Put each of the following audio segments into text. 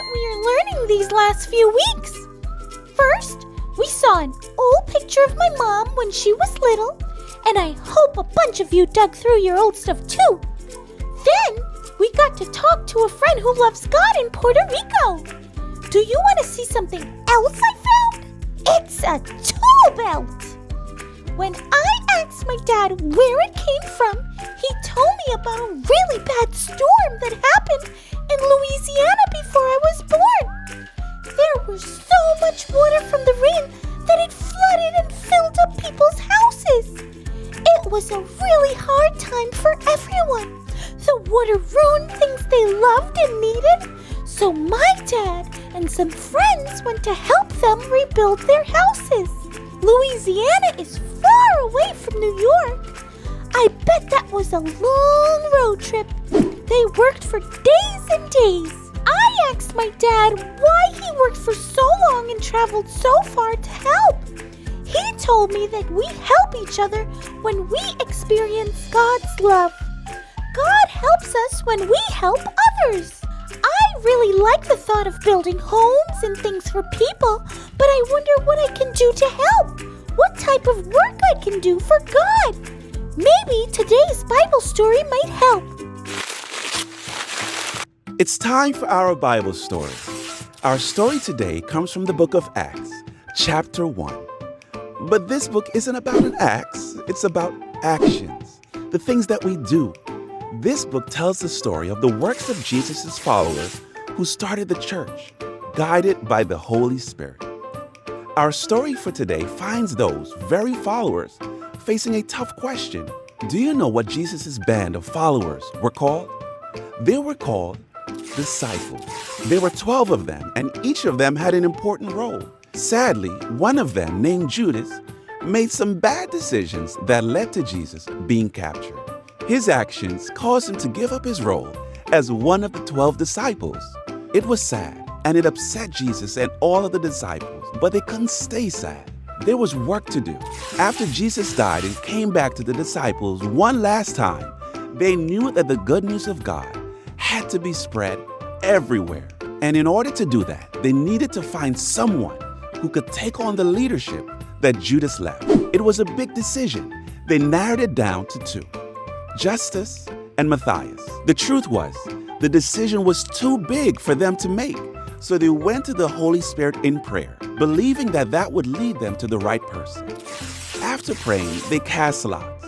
what we are learning these last few weeks. First, we saw an old picture of my mom when she was little, and I hope a bunch of you dug through your old stuff too. Then, we got to talk to a friend who loves God in Puerto Rico. Do you want to see something else I found? It's a tool belt. When I asked my dad where it came from, he told me about a really bad storm that happened in Louisiana before I was born. There was so much water from the rain that it flooded and filled up people's houses. It was a really hard time for everyone. The water ruined things they loved and needed, so my dad and some friends went to help them rebuild their houses. Louisiana is far away from New York. I bet that was a long road trip. They worked for days and days. I asked my dad why he worked for so long and traveled so far to help. He told me that we help each other when we experience God's love. God helps us when we help others. I really like the thought of building homes and things for people, but I wonder what I can do to help. What type of work I can do for God. Maybe today's Bible story might help. It's time for our Bible story. Our story today comes from the book of Acts, chapter 1. But this book isn't about an axe, it's about actions, the things that we do. This book tells the story of the works of Jesus' followers who started the church, guided by the Holy Spirit. Our story for today finds those very followers facing a tough question. Do you know what Jesus' band of followers were called? They were called disciples. There were 12 of them, and each of them had an important role. Sadly, one of them, named Judas, made some bad decisions that led to Jesus being captured. His actions caused him to give up his role as one of the 12 disciples. It was sad, and it upset Jesus and all of the disciples, but they couldn't stay sad. There was work to do. After Jesus died and came back to the disciples one last time, they knew that the good news of God had to be spread everywhere. And in order to do that, they needed to find someone who could take on the leadership that Judas left. It was a big decision. They narrowed it down to two, Justus and Matthias. The truth was, the decision was too big for them to make. So they went to the Holy Spirit in prayer, believing that that would lead them to the right person. After praying, they cast lots.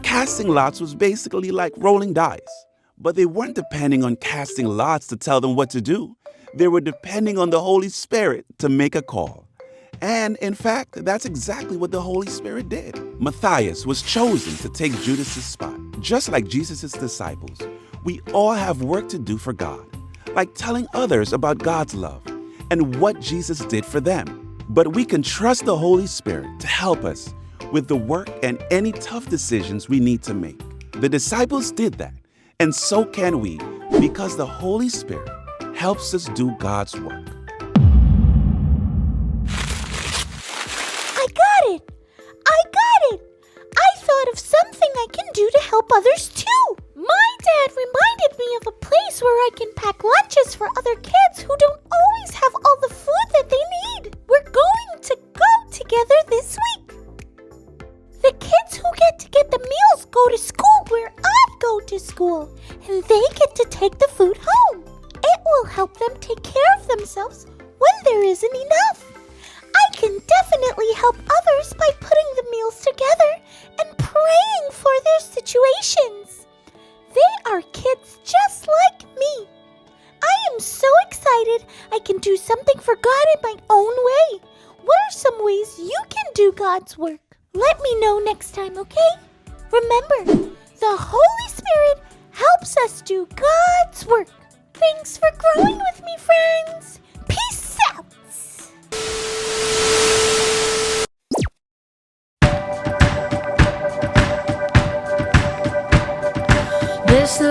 Casting lots was basically like rolling dice. But they weren't depending on casting lots to tell them what to do. They were depending on the Holy Spirit to make a call. And in fact, that's exactly what the Holy Spirit did. Matthias was chosen to take Judas's spot. Just like Jesus' disciples, we all have work to do for God, like telling others about God's love and what Jesus did for them. But we can trust the Holy Spirit to help us with the work and any tough decisions we need to make. The disciples did that, and so can we, because the Holy Spirit helps us do God's work. I got it! I thought of something I can do to help others too. My dad reminded me of a place where I can pack lunches for other kids who don't always have all the food that they need. We're going to go together this week. The kids who get the meals go to school where I go to school, and they get to take the food home. It will help them take care of themselves when there isn't enough. I can definitely help others by putting the meals together and praying for their situations. They are kids just like me. I am so excited I can do something for God in my own way. What are some ways you can do God's work? Let me know next time, okay? Remember, the Holy Spirit helps us do God's work. Thanks for growing with me, friends. Peace out. This